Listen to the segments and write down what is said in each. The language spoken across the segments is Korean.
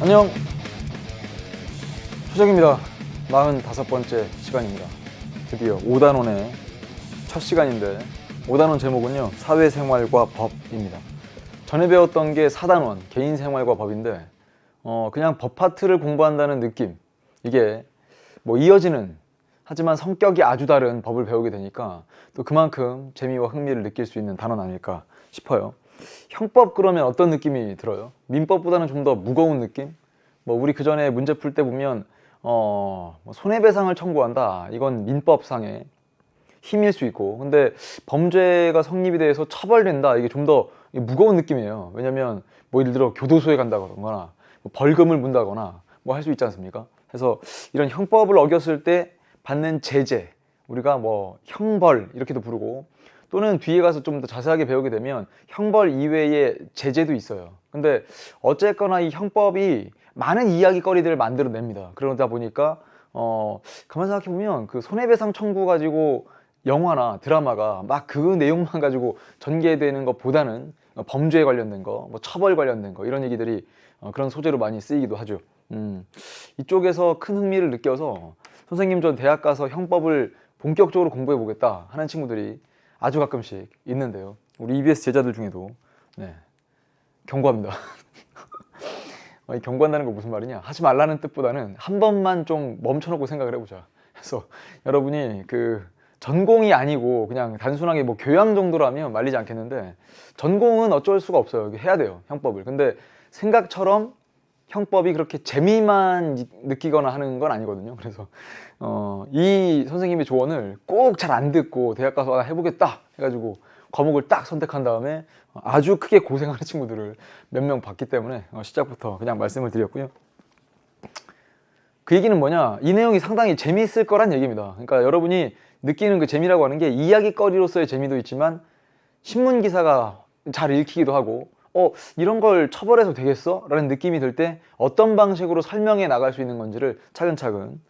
안녕, 수정입니다. 45번째 시간입니다. 드디어 5단원의 첫 시간인데, 5단원 제목은요, 사회생활과 법입니다. 전에 배웠던 게 4단원, 개인생활과 법인데, 그냥 법 파트를 공부한다는 느낌, 이게 뭐 이어지는, 하지만 성격이 아주 다른 법을 배우게 되니까 또 그만큼 재미와 흥미를 느낄 수 있는 단원 아닐까 싶어요. 형법 그러면 어떤 느낌이 들어요? 민법보다는 좀 더 무거운 느낌? 뭐 우리 그 전에 문제 풀 때 보면 손해배상을 청구한다, 이건 민법상의 힘일 수 있고, 근데 범죄가 성립이 돼서 처벌된다, 이게 좀 더 무거운 느낌이에요. 왜냐면 뭐 예를 들어 교도소에 간다거나 뭐 벌금을 문다거나 뭐 할 수 있지 않습니까? 그래서 이런 형법을 어겼을 때 받는 제재, 우리가 뭐 형벌 이렇게도 부르고, 또는 뒤에 가서 좀 더 자세하게 배우게 되면 형벌 이외의 제재도 있어요. 근데 어쨌거나 이 형법이 많은 이야기거리들을 만들어냅니다. 그러다 보니까 가만 생각해보면 그 손해배상 청구 가지고 영화나 드라마가 막 그 내용만 가지고 전개되는 것보다는 범죄에 관련된 거, 뭐 처벌 관련된 거, 이런 얘기들이 그런 소재로 많이 쓰이기도 하죠. 이쪽에서 큰 흥미를 느껴서 선생님, 전 대학 가서 형법을 본격적으로 공부해 보겠다 하는 친구들이 아주 가끔씩 있는데요. 우리 EBS 제자들 중에도 경고합니다. 경고한다는 거 무슨 말이냐? 하지 말라는 뜻보다는 한 번만 좀 멈춰놓고 생각을 해보자. 그래서 여러분이 그 전공이 아니고 그냥 단순하게 뭐 교양 정도라면 말리지 않겠는데, 전공은 어쩔 수가 없어요. 해야 돼요, 형법을. 근데 생각처럼 형법이 그렇게 재미만 느끼거나 하는 건 아니거든요. 그래서 이 선생님의 조언을 꼭 잘 안 듣고 대학 가서 해보겠다 해가지고 과목을 딱 선택한 다음에 아주 크게 고생하는 친구들을 몇 명 봤기 때문에 시작부터 그냥 말씀을 드렸고요. 그 얘기는 뭐냐, 이 내용이 상당히 재미있을 거란 얘기입니다. 그러니까 여러분이 느끼는 그 재미라고 하는 게 이야기거리로서의 재미도 있지만, 신문 기사가 잘 읽히기도 하고, 이런 걸 처벌해도 되겠어? 라는 느낌이 들 때 어떤 방식으로 설명해 나갈 수 있는 건지를 차근차근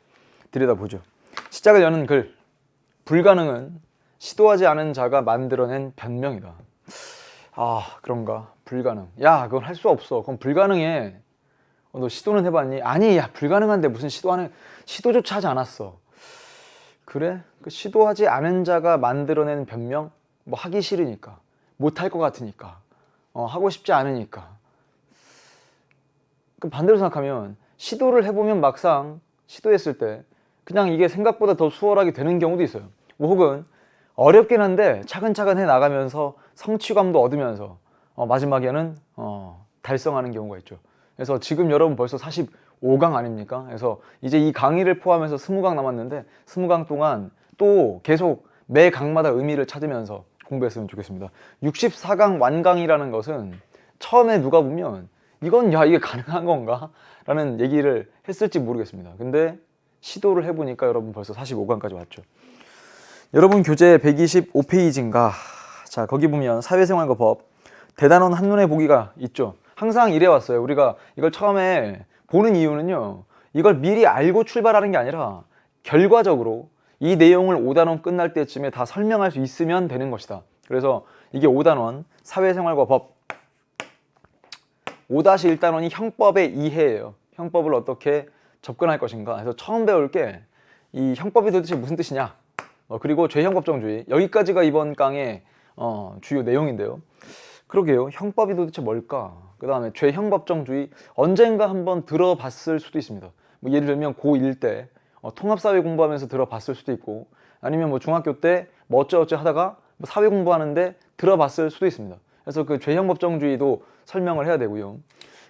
들여다보죠. 시작을 여는 글, 불가능은 시도하지 않은 자가 만들어낸 변명이다. 아, 그런가? 불가능. 야, 그건 할 수 없어. 그건 불가능해. 너 시도는 해봤니? 아니, 야, 불가능한데 무슨 시도조차 하지 않았어. 그래? 그 시도하지 않은 자가 만들어낸 변명? 뭐 하기 싫으니까, 못할 것 같으니까, 하고 싶지 않으니까. 그럼 반대로 생각하면, 시도를 해보면 막상 시도했을 때 그냥 이게 생각보다 더 수월하게 되는 경우도 있어요. 뭐 혹은 어렵긴 한데 차근차근 해 나가면서 성취감도 얻으면서 마지막에는 달성하는 경우가 있죠. 그래서 지금 여러분 벌써 45강 아닙니까? 그래서 이제 이 강의를 포함해서 20강 남았는데, 20강 동안 또 계속 매 강마다 의미를 찾으면서 공부했으면 좋겠습니다. 64강 완강이라는 것은 처음에 누가 보면 이건 이게 가능한 건가? 라는 얘기를 했을지 모르겠습니다. 근데 시도를 해보니까 여러분 벌써 45강까지 왔죠. 여러분 교재 125페이지인가? 자, 거기 보면 사회생활과 법, 대단원 한눈에 보기가 있죠. 항상 이래 왔어요. 우리가 이걸 처음에 보는 이유는요, 이걸 미리 알고 출발하는 게 아니라 결과적으로 이 내용을 5단원 끝날 때쯤에 다 설명할 수 있으면 되는 것이다. 그래서 이게 5단원 사회생활과 법 5-1단원이 형법의 이해예요. 형법을 어떻게 접근할 것인가. 그래서 처음 배울 게 이 형법이 도대체 무슨 뜻이냐, 그리고 죄형법정주의, 여기까지가 이번 강의 주요 내용인데요. 그러게요, 형법이 도대체 뭘까? 그 다음에 죄형법정주의, 언젠가 한번 들어봤을 수도 있습니다. 뭐 예를 들면 고1 때 통합사회 공부하면서 들어봤을 수도 있고, 아니면 뭐 중학교 때 뭐 어쩌어쩌 하다가 뭐 사회 공부하는데 들어봤을 수도 있습니다. 그래서 그 죄형법정주의도 설명을 해야 되고요.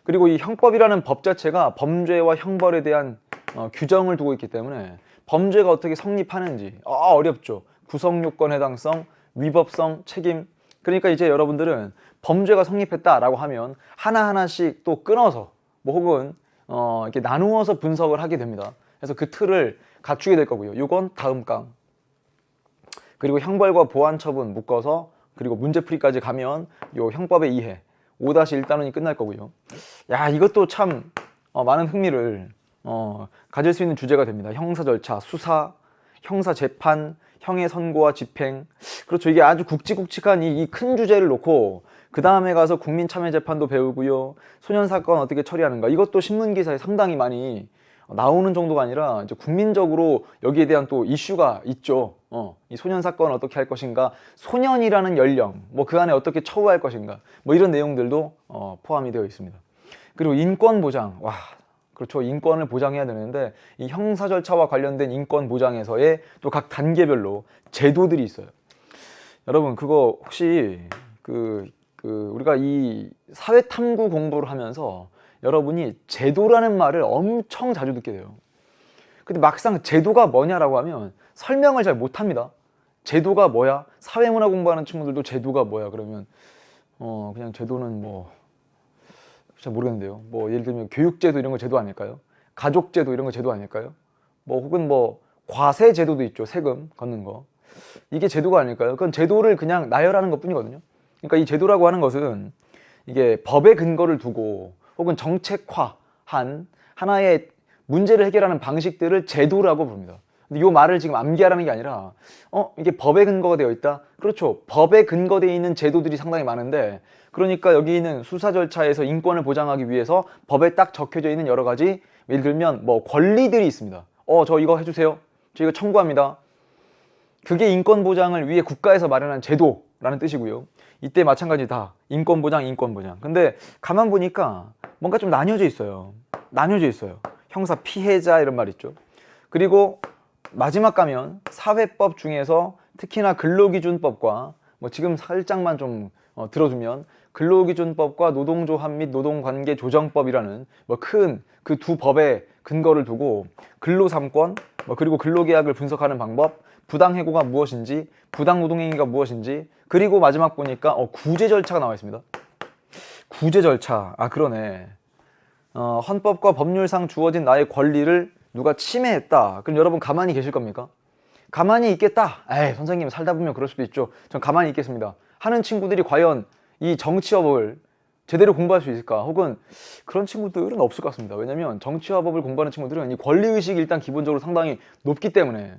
그리고 이 형법이라는 법 자체가 범죄와 형벌에 대한 규정을 두고 있기 때문에 범죄가 어떻게 성립하는지 어렵죠. 구성요건 해당성, 위법성, 책임. 그러니까 이제 여러분들은 범죄가 성립했다라고 하면 하나하나씩 또 끊어서 뭐 혹은 이렇게 나누어서 분석을 하게 됩니다. 그래서 그 틀을 갖추게 될 거고요. 이건 다음 강. 그리고 형벌과 보완처분 묶어서, 그리고 문제풀이까지 가면 요 형법의 이해 5-1단원이 끝날 거고요. 야, 이것도 참 많은 흥미를 가질 수 있는 주제가 됩니다. 형사 절차, 수사, 형사 재판, 형의 선고와 집행. 그렇죠. 이게 아주 굵직굵직한 이 큰 주제를 놓고 그 다음에 가서 국민참여재판도 배우고요. 소년사건 어떻게 처리하는가. 이것도 신문기사에 상당히 많이 나오는 정도가 아니라 이제 국민적으로 여기에 대한 또 이슈가 있죠. 이 소년사건 어떻게 할 것인가, 소년이라는 연령, 뭐 그 안에 어떻게 처우할 것인가, 뭐 이런 내용들도 포함이 되어 있습니다. 그리고 인권 보장, 와, 그렇죠. 인권을 보장해야 되는데 이 형사 절차와 관련된 인권 보장에서의 또 각 단계별로 제도들이 있어요. 여러분 그거 혹시 우리가 이 사회탐구 공부를 하면서 여러분이 제도라는 말을 엄청 자주 듣게 돼요. 근데 막상 제도가 뭐냐라고 하면 설명을 잘 못합니다. 제도가 뭐야? 사회문화 공부하는 친구들도 제도가 뭐야? 그러면 그냥 제도는 뭐 잘 모르겠는데요. 뭐 예를 들면 교육제도 이런 거 제도 아닐까요? 가족제도 이런 거 제도 아닐까요? 뭐 혹은 뭐 과세 제도도 있죠. 세금 걷는 거. 이게 제도가 아닐까요? 그건 제도를 그냥 나열하는 것뿐이거든요. 그러니까 이 제도라고 하는 것은 이게 법의 근거를 두고 혹은 정책화한 하나의 문제를 해결하는 방식들을 제도라고 부릅니다. 근데 이 말을 지금 암기하라는 게 아니라 이게 법에 근거가 되어 있다? 그렇죠. 법에 근거되어 있는 제도들이 상당히 많은데 그러니까 여기 있는 수사 절차에서 인권을 보장하기 위해서 법에 딱 적혀져 있는 여러 가지 예를 들면 뭐 권리들이 있습니다. 저 이거 해주세요. 저 이거 청구합니다. 그게 인권 보장을 위해 국가에서 마련한 제도라는 뜻이고요. 이때 마찬가지다. 인권 보장, 인권 보장. 근데 가만 보니까 뭔가 좀 나뉘어져 있어요. 나뉘어져 있어요. 형사 피해자 이런 말 있죠. 그리고 마지막 가면 사회법 중에서 특히나 근로기준법과 뭐 지금 살짝만 좀 들어두면 근로기준법과 노동조합 및 노동관계조정법이라는 뭐 큰 그 두 법의 근거를 두고 근로삼권 그리고 근로계약을 분석하는 방법, 부당해고가 무엇인지, 부당노동행위가 무엇인지, 그리고 마지막 보니까 구제 절차가 나와 있습니다. 구제 절차. 아 그러네. 헌법과 법률상 주어진 나의 권리를 누가 침해했다. 그럼 여러분 가만히 계실 겁니까? 가만히 있겠다. 에이 선생님 살다 보면 그럴 수도 있죠. 전 가만히 있겠습니다. 하는 친구들이 과연 이 정치업을 제대로 공부할 수 있을까? 혹은 그런 친구들은 없을 것 같습니다. 왜냐면 정치와 법을 공부하는 친구들은 이 권리의식이 일단 기본적으로 상당히 높기 때문에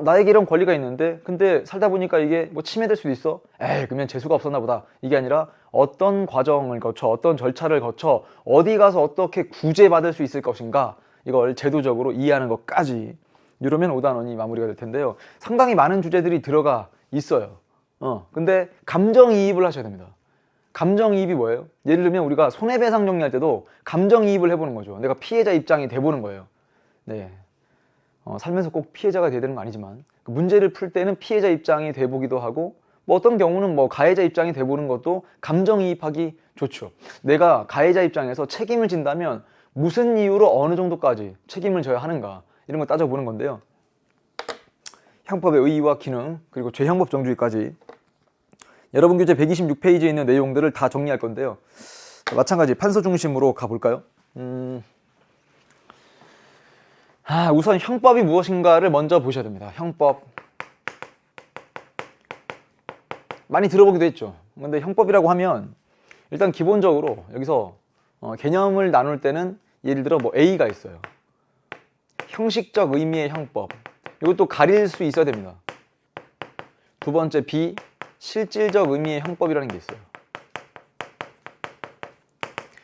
나에게 이런 권리가 있는데 근데 살다 보니까 이게 뭐 침해될 수도 있어? 에이 그러면 재수가 없었나 보다. 이게 아니라 어떤 과정을 거쳐 어떤 절차를 거쳐 어디 가서 어떻게 구제받을 수 있을 것인가 이걸 제도적으로 이해하는 것까지 이러면 5단원이 마무리가 될 텐데요. 상당히 많은 주제들이 들어가 있어요. 근데 감정이입을 하셔야 됩니다. 감정이입이 뭐예요? 예를 들면 우리가 손해배상 정리할 때도 감정이입을 해보는 거죠. 내가 피해자 입장이 돼보는 거예요. 네. 살면서 꼭 피해자가 돼야 되는 건 아니지만 그 문제를 풀 때는 피해자 입장이 돼보기도 하고 뭐 어떤 경우는 뭐 가해자 입장이 돼보는 것도 감정이입하기 좋죠. 내가 가해자 입장에서 책임을 진다면 무슨 이유로 어느 정도까지 책임을 져야 하는가 이런 거 따져보는 건데요. 형법의 의의와 기능 그리고 죄형법 정주의까지 여러분 교재 126페이지에 있는 내용들을 다 정리할 건데요. 마찬가지 판서 중심으로 가볼까요? 우선 형법이 무엇인가를 먼저 보셔야 됩니다. 형법 많이 들어보기도 했죠. 근데 형법이라고 하면 일단 기본적으로 여기서 개념을 나눌 때는 예를 들어 뭐 A가 있어요. 형식적 의미의 형법 이것도 가릴 수 있어야 됩니다. 두 번째 B 실질적 의미의 형법이라는 게 있어요.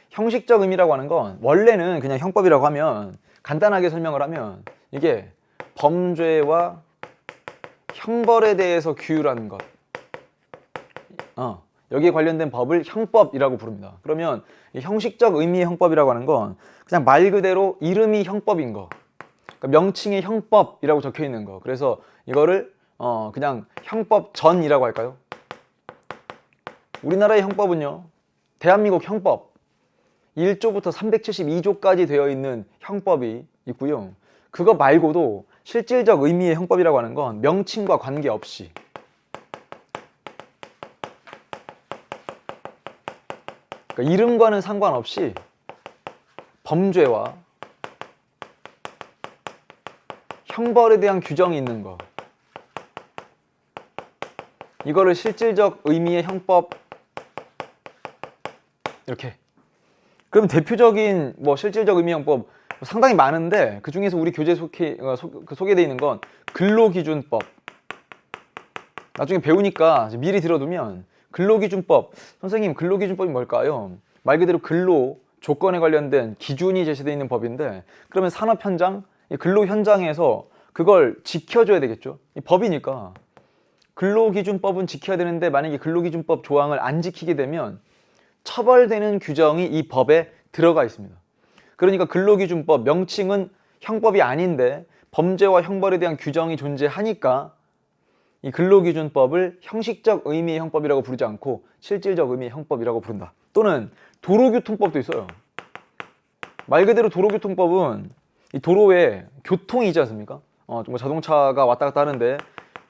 형식적 의미라고 하는 건 원래는 그냥 형법이라고 하면 간단하게 설명을 하면 이게 범죄와 형벌에 대해서 규율하는 것 여기에 관련된 법을 형법이라고 부릅니다. 그러면 이 형식적 의미의 형법이라고 하는 건 그냥 말 그대로 이름이 형법인 거 그러니까 명칭에 형법이라고 적혀 있는 거 그래서 이거를 그냥 형법전이라고 할까요? 우리나라의 형법은요 대한민국 형법 1조부터 372조까지 되어 있는 형법이 있고요. 그거 말고도 실질적 의미의 형법이라고 하는 건 명칭과 관계없이 그러니까 이름과는 상관없이 범죄와 형벌에 대한 규정이 있는 거 이거를 실질적 의미의 형법 이렇게 그럼 대표적인 뭐 실질적 의미 형법 상당히 많은데 그 중에서 우리 교재에 소개되어 있는 건 근로기준법. 나중에 배우니까 미리 들어두면 근로기준법. 선생님, 근로기준법이 뭘까요? 말 그대로 근로 조건에 관련된 기준이 제시되어 있는 법인데, 그러면 산업 현장, 근로 현장에서 그걸 지켜줘야 되겠죠. 이 법이니까 근로기준법은 지켜야 되는데, 만약에 근로기준법 조항을 안 지키게 되면 처벌되는 규정이 이 법에 들어가 있습니다. 그러니까 근로기준법 명칭은 형법이 아닌데 범죄와 형벌에 대한 규정이 존재하니까 이 근로기준법을 형식적 의미의 형법이라고 부르지 않고 실질적 의미의 형법이라고 부른다. 또는 도로교통법도 있어요. 말 그대로 도로교통법은 이 도로에 교통이 있지 않습니까? 뭐 자동차가 왔다 갔다 하는데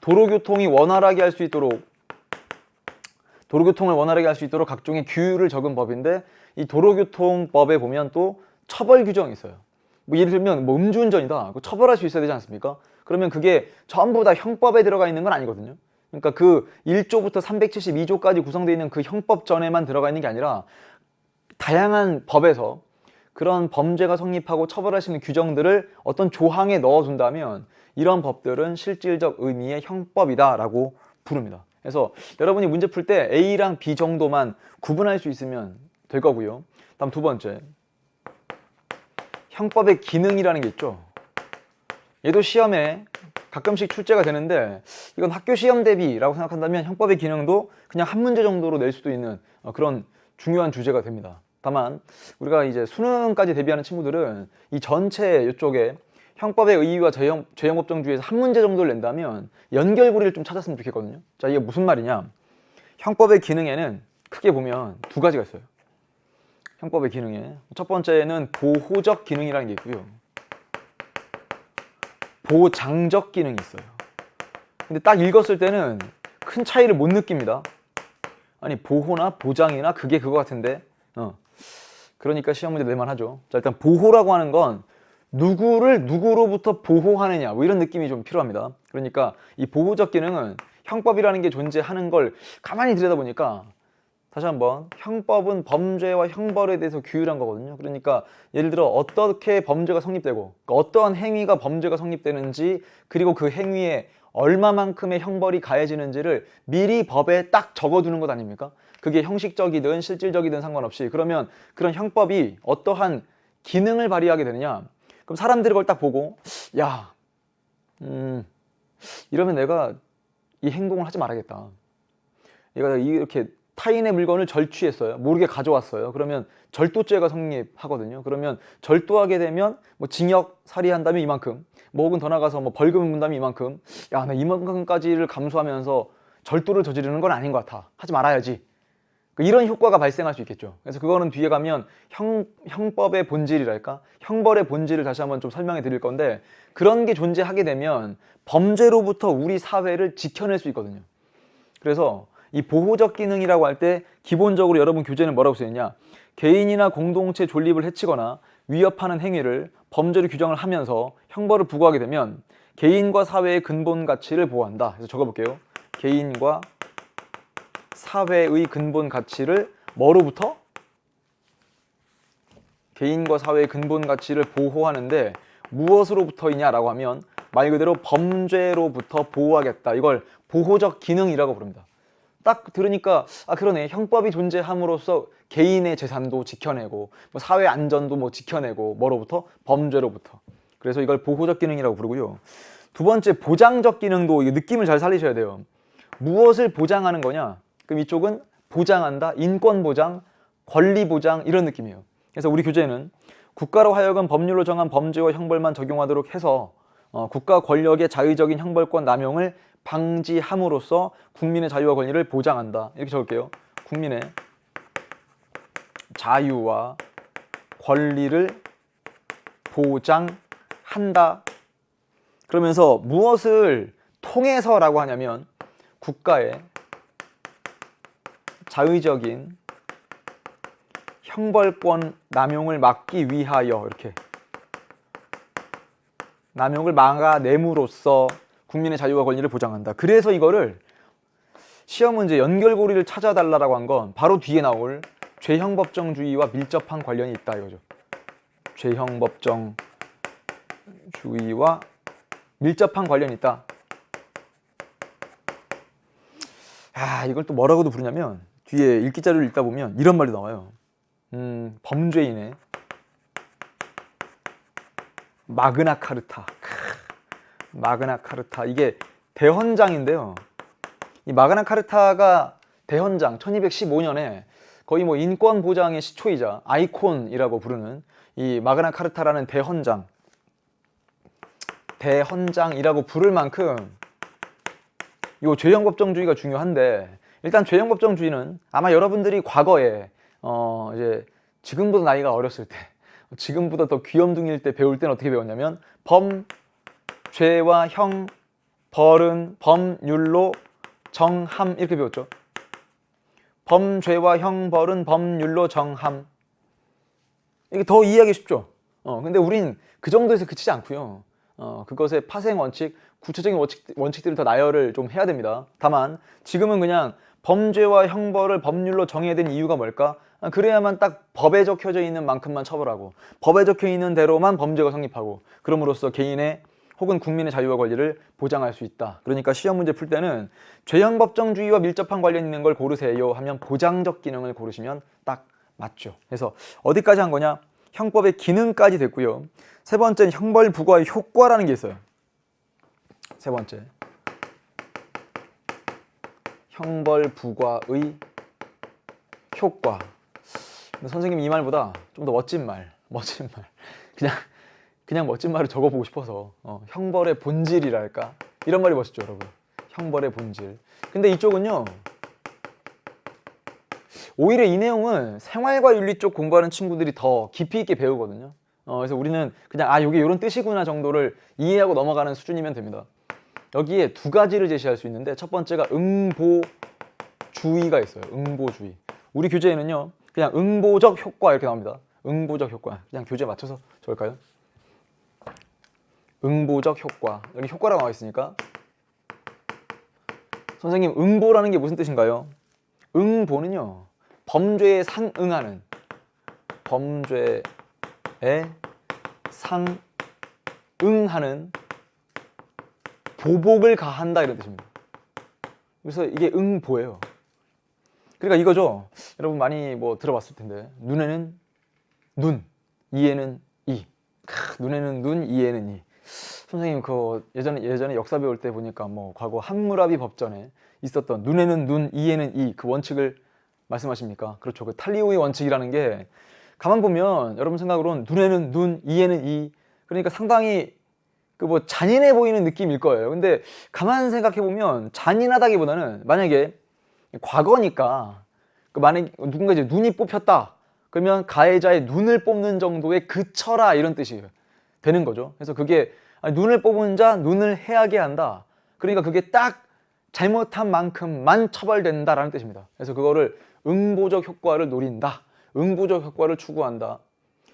도로교통을 원활하게 할 수 있도록 각종의 규율을 적은 법인데, 이 도로교통법에 보면 또 처벌 규정이 있어요. 뭐 예를 들면 뭐 음주운전이다, 처벌할 수 있어야 되지 않습니까? 그러면 그게 전부 다 형법에 들어가 있는 건 아니거든요. 그러니까 그 1조부터 372조까지 구성되어 있는 그 형법전에만 들어가 있는 게 아니라 다양한 법에서 그런 범죄가 성립하고 처벌할 수 있는 규정들을 어떤 조항에 넣어둔다면 이런 법들은 실질적 의미의 형법이다라고 부릅니다. 그래서 여러분이 문제 풀 때 A랑 B 정도만 구분할 수 있으면 될 거고요. 다음 두 번째, 형법의 기능이라는 게 있죠. 얘도 시험에 가끔씩 출제가 되는데, 이건 학교 시험 대비라고 생각한다면 형법의 기능도 그냥 한 문제 정도로 낼 수도 있는 그런 중요한 주제가 됩니다. 다만 우리가 이제 수능까지 대비하는 친구들은 이 전체 이쪽에 형법의 의의와 죄형법정주의에서 한 문제 정도를 낸다면 연결고리를 좀 찾았으면 좋겠거든요. 자, 이게 무슨 말이냐? 형법의 기능에는 크게 보면 두 가지가 있어요. 형법의 기능에 첫 번째는 보호적 기능이라는 게 있고요, 보장적 기능이 있어요. 근데 딱 읽었을 때는 큰 차이를 못 느낍니다. 아니, 보호나 보장이나 그게 그거 같은데, 그러니까 시험 문제 낼만 하죠. 자, 일단 보호라고 하는 건 누구를 누구로부터 보호하느냐, 뭐 이런 느낌이 좀 필요합니다. 그러니까 이 보호적 기능은 형법이라는 게 존재하는 걸 가만히 들여다보니까, 다시 한번, 형법은 범죄와 형벌에 대해서 규율한 거거든요. 그러니까 예를 들어 어떻게 범죄가 성립되고, 그러니까 어떠한 행위가 범죄가 성립되는지, 그리고 그 행위에 얼마만큼의 형벌이 가해지는지를 미리 법에 딱 적어두는 것 아닙니까? 그게 형식적이든 실질적이든 상관없이. 그러면 그런 형법이 어떠한 기능을 발휘하게 되느냐? 그럼 사람들이 그걸 딱 보고, 야, 이러면 내가 이 행동을 하지 말아야겠다. 얘가 이렇게 타인의 물건을 절취했어요. 모르게 가져왔어요. 그러면 절도죄가 성립하거든요. 그러면 절도하게 되면 뭐 징역 살이한다면 이만큼, 뭐 혹은 더 나가서 뭐 벌금을 문다면 이만큼. 야, 나 이만큼까지를 감수하면서 절도를 저지르는 건 아닌 것 같아. 하지 말아야지. 이런 효과가 발생할 수 있겠죠. 그래서 그거는 뒤에 가면 형법의 본질이랄까? 형벌의 본질을 다시 한번 좀 설명해 드릴 건데, 그런 게 존재하게 되면 범죄로부터 우리 사회를 지켜낼 수 있거든요. 그래서 이 보호적 기능이라고 할 때 기본적으로 여러분 교재는 뭐라고 써있냐? 개인이나 공동체 존립을 해치거나 위협하는 행위를 범죄로 규정을 하면서 형벌을 부과하게 되면 개인과 사회의 근본 가치를 보호한다. 그래서 적어볼게요. 개인과 사회의 근본 가치를 뭐로부터? 개인과 사회의 근본 가치를 보호하는데 무엇으로부터이냐라고 하면 말 그대로 범죄로부터 보호하겠다. 이걸 보호적 기능이라고 부릅니다. 딱 들으니까 아, 그러네. 형법이 존재함으로써 개인의 재산도 지켜내고 뭐 사회 안전도 뭐 지켜내고 뭐로부터? 범죄로부터. 그래서 이걸 보호적 기능이라고 부르고요. 두 번째, 보장적 기능도 이 느낌을 잘 살리셔야 돼요. 무엇을 보장하는 거냐? 그럼 이쪽은 보장한다, 인권 보장, 권리 보장, 이런 느낌이에요. 그래서 우리 교재는 국가로 하여금 법률로 정한 범죄와 형벌만 적용하도록 해서 국가 권력의 자의적인 형벌권 남용을 방지함으로써 국민의 자유와 권리를 보장한다. 이렇게 적을게요. 국민의 자유와 권리를 보장한다. 그러면서 무엇을 통해서라고 하냐면 국가의 자의적인 형벌권 남용을 막기 위하여, 이렇게 남용을 막아냄으로써 국민의 자유와 권리를 보장한다. 그래서 이거를 시험 문제 연결고리를 찾아달라고 한 건 바로 뒤에 나올 죄형법정주의와 밀접한 관련이 있다 이거죠. 죄형법정주의와 밀접한 관련이 있다. 이걸 또 뭐라고도 부르냐면 뒤에 읽기 자료를 읽다 보면 이런 말이 나와요. 범죄인의 마그나카르타. 마그나카르타, 이게 대헌장인데요. 이 마그나카르타가 대헌장 1215년에 거의 뭐 인권 보장의 시초이자 아이콘이라고 부르는 이 마그나카르타라는 대헌장이라고 부를 만큼 이 죄형법정주의가 중요한데, 일단 죄형법정주의는 아마 여러분들이 과거에 이제 지금보다 나이가 어렸을 때, 지금보다 더 귀염둥이일 때 배울 때는 어떻게 배웠냐면 범, 죄와 형, 벌은 법률로 정함, 이렇게 배웠죠. 범, 죄와 형, 벌은 법률로 정함. 이게 더 이해하기 쉽죠. 근데 우린 그 정도에서 그치지 않고요. 그것의 파생 원칙, 구체적인 원칙들을 더 나열을 좀 해야 됩니다. 다만 지금은 그냥 범죄와 형벌을 법률로 정해야 되는 이유가 뭘까? 그래야만 딱 법에 적혀져 있는 만큼만 처벌하고, 법에 적혀 있는 대로만 범죄가 성립하고, 그럼으로써 개인의 혹은 국민의 자유와 권리를 보장할 수 있다. 그러니까 시험 문제 풀 때는 죄형법정주의와 밀접한 관련 있는 걸 고르세요 하면 보장적 기능을 고르시면 딱 맞죠. 그래서 어디까지 한 거냐? 형법의 기능까지 됐고요. 세 번째는 형벌 부과의 효과라는 게 있어요. 세 번째, 형벌 부과의 효과. 근데 선생님이 이 말보다 좀 더 멋진 말, 그냥 멋진 말을 적어보고 싶어서 형벌의 본질이랄까? 이런 말이 멋있죠, 여러분. 형벌의 본질. 근데 이쪽은요, 오히려 이 내용은 생활과 윤리 쪽 공부하는 친구들이 더 깊이 있게 배우거든요. 그래서 우리는 그냥 이게 이런 뜻이구나 정도를 이해하고 넘어가는 수준이면 됩니다. 여기에 두 가지를 제시할 수 있는데, 첫 번째가 응보주의가 있어요. 응보주의. 우리 교재에는요, 그냥 응보적 효과 이렇게 나옵니다. 응보적 효과. 그냥 교재에 맞춰서 적을까요? 응보적 효과. 여기 효과라고 나와 있으니까. 선생님, 응보라는 게 무슨 뜻인가요? 응보는요, 범죄에 상응하는, 범죄에 상응하는 보복을 가한다, 이런 뜻입니다. 그래서 이게 응보예요. 그러니까 이거죠. 여러분 많이 뭐 들어봤을 텐데, 눈에는 눈, 이에는 이. 눈에는 눈, 이에는 이. 선생님 그 예전에 역사 배울 때 보니까 뭐 과거 함무라비 법전에 있었던 눈에는 눈, 이에는 이, 그 원칙을 말씀하십니까? 그렇죠. 그 탈리오의 원칙이라는 게 가만 보면 여러분 생각으로는 눈에는 눈, 이에는 이, 그러니까 상당히 그 뭐 잔인해 보이는 느낌일 거예요. 근데 가만 생각해 보면 잔인하다기보다는, 만약에 과거니까 만약에 누군가 이제 눈이 뽑혔다 그러면 가해자의 눈을 뽑는 정도에 그쳐라, 이런 뜻이 되는 거죠. 그래서 그게 눈을 뽑은 자 눈을 해하게 한다. 그러니까 그게 딱 잘못한 만큼만 처벌된다라는 뜻입니다. 그래서 그거를 응보적 효과를 노린다. 응보적 효과를 추구한다.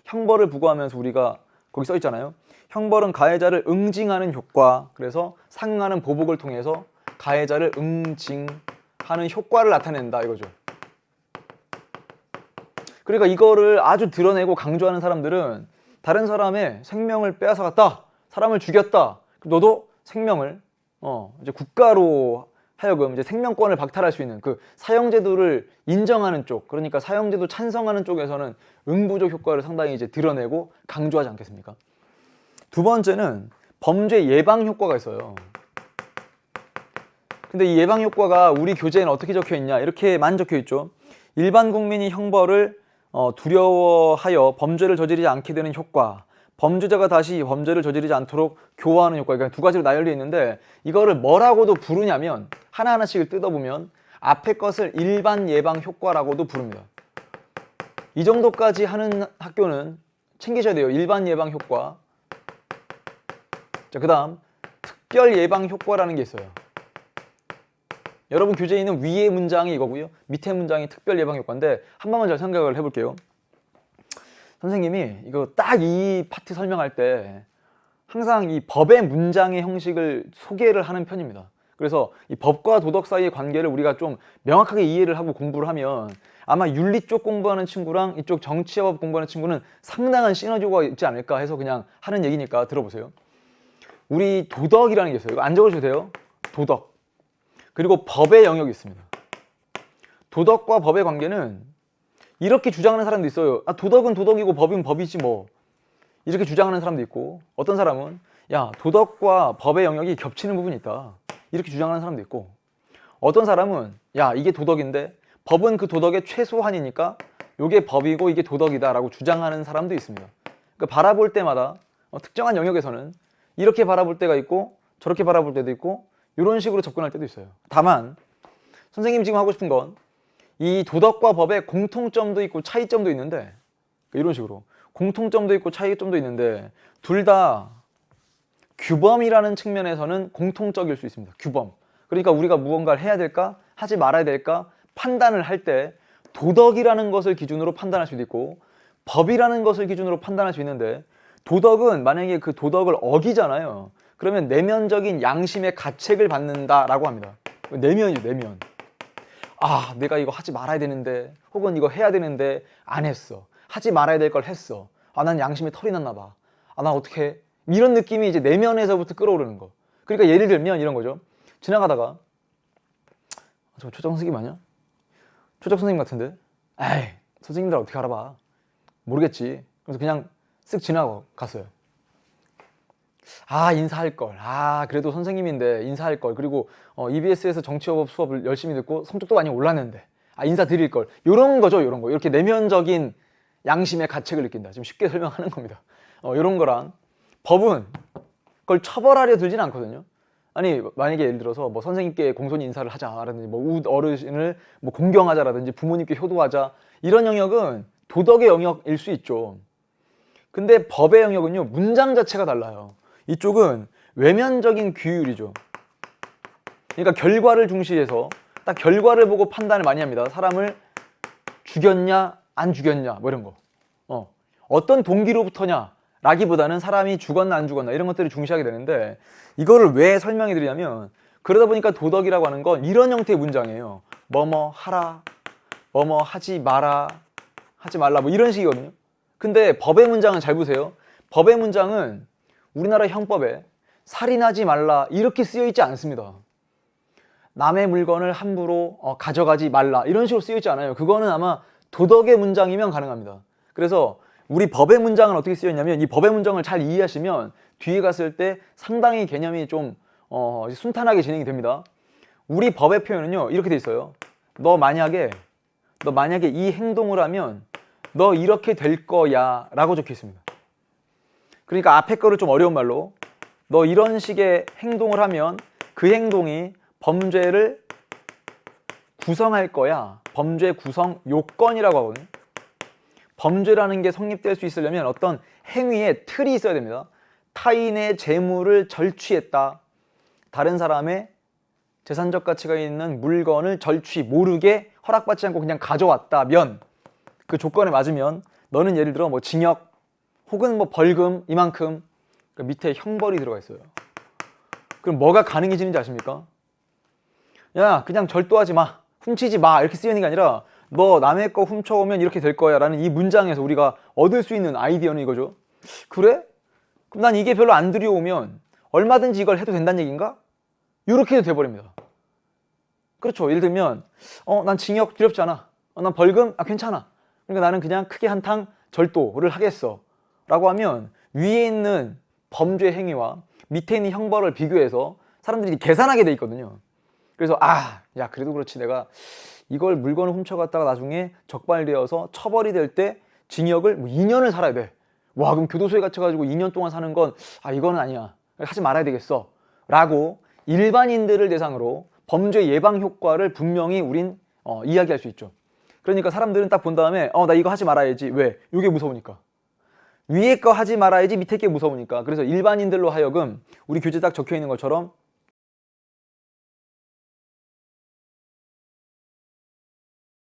형벌을 부과하면서 우리가 거기 써 있잖아요. 형벌은 가해자를 응징하는 효과. 그래서 상응하는 보복을 통해서 가해자를 응징하는 효과를 나타낸다, 이거죠. 그러니까 이거를 아주 드러내고 강조하는 사람들은 다른 사람의 생명을 빼앗아갔다, 사람을 죽였다, 그럼 너도 생명을 이제 국가로 하여금 이제 생명권을 박탈할 수 있는 그 사형제도를 인정하는 쪽, 그러니까 사형제도 찬성하는 쪽에서는 응보적 효과를 상당히 이제 드러내고 강조하지 않겠습니까? 두 번째는 범죄 예방 효과가 있어요. 근데 이 예방 효과가 우리 교재에는 어떻게 적혀 있냐? 이렇게만 적혀 있죠. 일반 국민이 형벌을 두려워하여 범죄를 저지르지 않게 되는 효과, 범죄자가 다시 범죄를 저지르지 않도록 교화하는 효과. 그러니까 두 가지로 나열되어 있는데, 이거를 뭐라고도 부르냐면, 하나하나씩을 뜯어보면 앞에 것을 일반 예방 효과라고도 부릅니다. 이 정도까지 하는 학교는 챙기셔야 돼요. 일반 예방 효과. 자, 그 다음 특별 예방 효과라는 게 있어요. 여러분 교재에 있는 위의 문장이 이거고요, 밑에 문장이 특별 예방 효과인데, 한 번만 잘 생각을 해볼게요. 선생님이 이거 딱 이 파트 설명할 때 항상 이 법의 문장의 형식을 소개를 하는 편입니다. 그래서 이 법과 도덕 사이의 관계를 우리가 좀 명확하게 이해를 하고 공부를 하면 아마 윤리 쪽 공부하는 친구랑 이쪽 정치법 공부하는 친구는 상당한 시너지가 있지 않을까 해서 그냥 하는 얘기니까 들어보세요. 우리 도덕이라는 게 있어요. 이거 안 적어주셔도 돼요. 도덕. 그리고 법의 영역이 있습니다. 도덕과 법의 관계는 이렇게 주장하는 사람도 있어요. 아, 도덕은 도덕이고 법은 법이지 뭐. 이렇게 주장하는 사람도 있고, 어떤 사람은 야, 도덕과 법의 영역이 겹치는 부분이 있다. 이렇게 주장하는 사람도 있고, 어떤 사람은 야, 이게 도덕인데 법은 그 도덕의 최소한이니까 이게 법이고 이게 도덕이다 라고 주장하는 사람도 있습니다. 그러니까 바라볼 때마다 특정한 영역에서는 이렇게 바라볼 때가 있고 저렇게 바라볼 때도 있고 이런 식으로 접근할 때도 있어요. 다만 선생님이 지금 하고 싶은 건 이 도덕과 법의 공통점도 있고 차이점도 있는데, 이런 식으로 공통점도 있고 차이점도 있는데 둘 다 규범이라는 측면에서는 공통적일 수 있습니다. 규범. 그러니까 우리가 무언가를 해야 될까 하지 말아야 될까 판단을 할 때 도덕이라는 것을 기준으로 판단할 수도 있고 법이라는 것을 기준으로 판단할 수 있는데, 도덕은 만약에 그 도덕을 어기잖아요. 그러면 내면적인 양심의 가책을 받는다라고 합니다. 내면이죠, 내면. 아, 내가 이거 하지 말아야 되는데, 혹은 이거 해야 되는데 안 했어. 하지 말아야 될 걸 했어. 아, 난 양심에 털이 났나 봐. 아, 나 어떡해. 이런 느낌이 이제 내면에서부터 끌어오르는 거. 그러니까 예를 들면 이런 거죠. 지나가다가 저 초정 선생님 아니야? 초정 선생님 같은데? 에이, 선생님들 어떻게 알아봐. 모르겠지. 그래서 그냥 쓱 지나고 갔어요. 아, 인사할 걸. 아, 그래도 선생님인데 인사할 걸. 그리고 EBS에서 정치여법 수업을 열심히 듣고 성적도 많이 올랐는데 아, 인사 드릴 걸. 이런 거죠, 이런 거. 이렇게 내면적인 양심의 가책을 느낀다. 지금 쉽게 설명하는 겁니다. 이런 거랑 법은 그걸 처벌하려 들지는 않거든요. 아니, 만약에 예를 들어서 뭐 선생님께 공손히 인사를 하자라든지 뭐 어르신을 뭐 공경하자라든지 부모님께 효도하자, 이런 영역은 도덕의 영역일 수 있죠. 근데 법의 영역은요, 문장 자체가 달라요. 이쪽은 외면적인 규율이죠. 그러니까 결과를 중시해서 딱 결과를 보고 판단을 많이 합니다. 사람을 죽였냐 안 죽였냐 뭐 이런 거. 어떤 동기로부터냐 라기보다는 사람이 죽었나 안 죽었나 이런 것들을 중시하게 되는데, 이거를 왜 설명해 드리냐면, 그러다 보니까 도덕이라고 하는 건 이런 형태의 문장이에요. 뭐뭐 하라, 뭐뭐 하지 마라, 하지 말라 뭐 이런 식이거든요. 근데 법의 문장은 잘 보세요. 법의 문장은 우리나라 형법에 살인하지 말라 이렇게 쓰여 있지 않습니다. 남의 물건을 함부로 가져가지 말라 이런 식으로 쓰여 있지 않아요. 그거는 아마 도덕의 문장이면 가능합니다. 그래서 우리 법의 문장은 어떻게 쓰여 있냐면, 이 법의 문장을 잘 이해하시면 뒤에 갔을 때 상당히 개념이 좀 순탄하게 진행이 됩니다. 우리 법의 표현은요, 이렇게 돼 있어요. 너 만약에 이 행동을 하면 너 이렇게 될 거야 라고 적혀 있습니다. 그러니까 앞에 거를 좀 어려운 말로, 너 이런 식의 행동을 하면 그 행동이 범죄를 구성할 거야. 범죄 구성 요건이라고 하거든요. 범죄라는 게 성립될 수 있으려면 어떤 행위의 틀이 있어야 됩니다. 타인의 재물을 절취했다. 다른 사람의 재산적 가치가 있는 물건을 절취, 모르게 허락받지 않고 그냥 가져왔다면, 그 조건에 맞으면 너는 예를 들어 뭐 징역 혹은 뭐 벌금 이만큼, 그 밑에 형벌이 들어가 있어요. 그럼 뭐가 가능해지는지 아십니까? 야, 그냥 절도하지 마, 훔치지 마 이렇게 쓰이는 게 아니라, 너 남의 거 훔쳐오면 이렇게 될 거야 라는 이 문장에서 우리가 얻을 수 있는 아이디어는 이거죠. 그래? 그럼 난 이게 별로 안 들여오면 얼마든지 이걸 해도 된다는 얘기인가? 이렇게 해도 돼버립니다. 그렇죠. 예를 들면 난 징역 두렵지 않아. 난 벌금 괜찮아. 그러니까 나는 그냥 크게 한탕 절도를 하겠어 라고 하면, 위에 있는 범죄 행위와 밑에 있는 형벌을 비교해서 사람들이 계산하게 돼 있거든요. 그래서 야, 그래도 그렇지, 내가 이걸 물건을 훔쳐갔다가 나중에 적발되어서 처벌이 될 때 징역을 뭐 2년을 살아야 돼. 와, 그럼 교도소에 갇혀가지고 2년 동안 사는 건 이거는 아니야, 하지 말아야 되겠어 라고 일반인들을 대상으로 범죄 예방 효과를 분명히 우린 이야기할 수 있죠. 그러니까 사람들은 딱 본 다음에 나 이거 하지 말아야지. 왜? 이게 무서우니까. 위에 거 하지 말아야지, 밑에 게 무서우니까. 그래서 일반인들로 하여금 우리 교재 딱 적혀 있는 것처럼